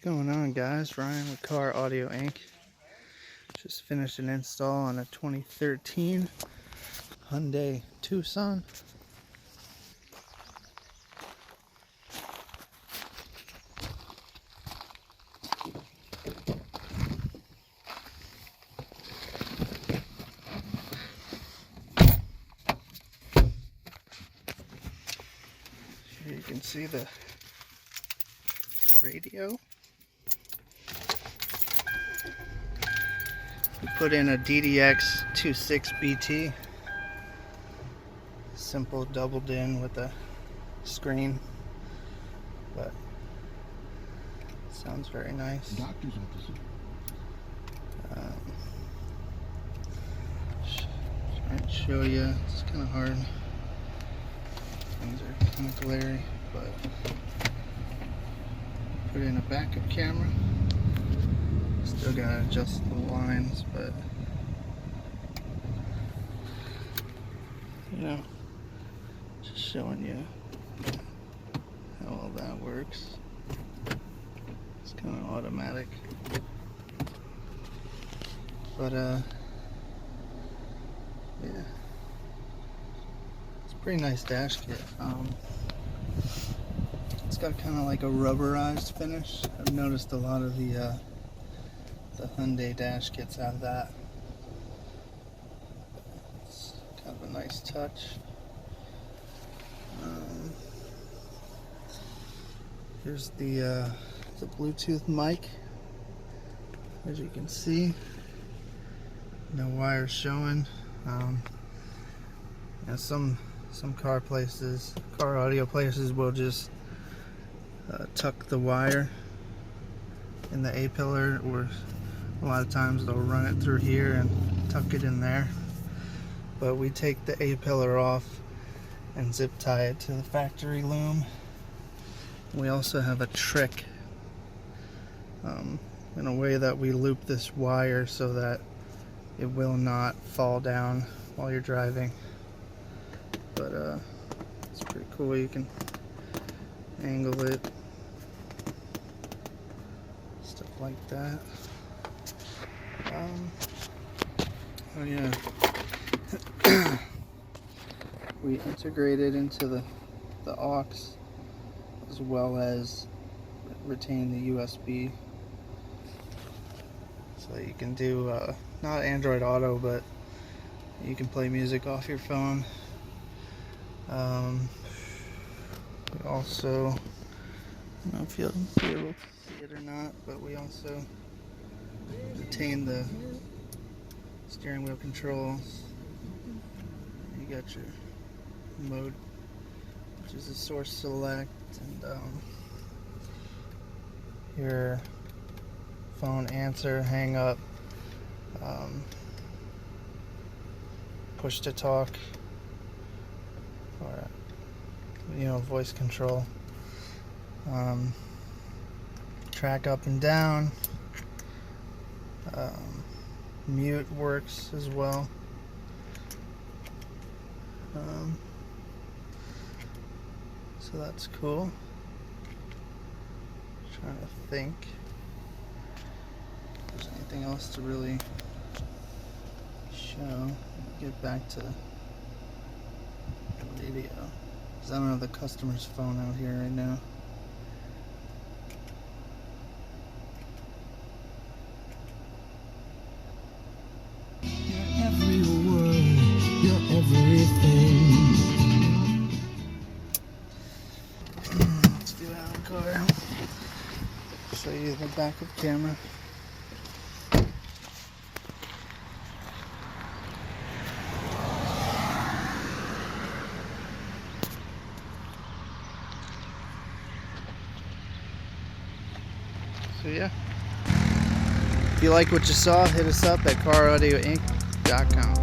Going on, guys? Ryan with Car Audio Inc. Just finished an install on a 2013 Hyundai Tucson. Here you can see the radio. We put in a DDX 26 BT. Simple doubled in with a screen, but sounds very nice. Doctor's office. Trying to show you, it's kind of hard. Things are kind of glary, but put in a backup camera. Still gotta adjust the lines, but you know, just showing you how all that works. It's kind of automatic, but yeah, it's a pretty nice dash kit. It's got kind of like a rubberized finish. I've noticed a lot of the Hyundai dash kits have that. It's kind of a nice touch. Here's the Bluetooth mic. As you can see, no wires showing. Some car audio places will just tuck the wire in the A-pillar, or a lot of times they'll run it through here and tuck it in there. But we take the A-pillar off and zip tie it to the factory loom. We also have a trick in a way that we loop this wire so that it will not fall down while you're driving. But it's pretty cool. You can angle it, stuff like that. Oh yeah, we integrated into the aux, as well as retain the USB, so you can do not Android Auto, but you can play music off your phone. We also, I don't know if you'll be able to see it or not, but we also retain the steering wheel controls. You got your mode, which is a source select, and your phone answer, hang up, push to talk, or voice control. Track up and down. Mute works as well. So that's cool. Trying to think if there's anything else to really show. Get back to the radio, because I don't have the customer's phone out here right now. You're every word, you're everything. Let's get out of the car. Show you the backup camera. So yeah, if you like what you saw, hit us up at caraudioinc.com.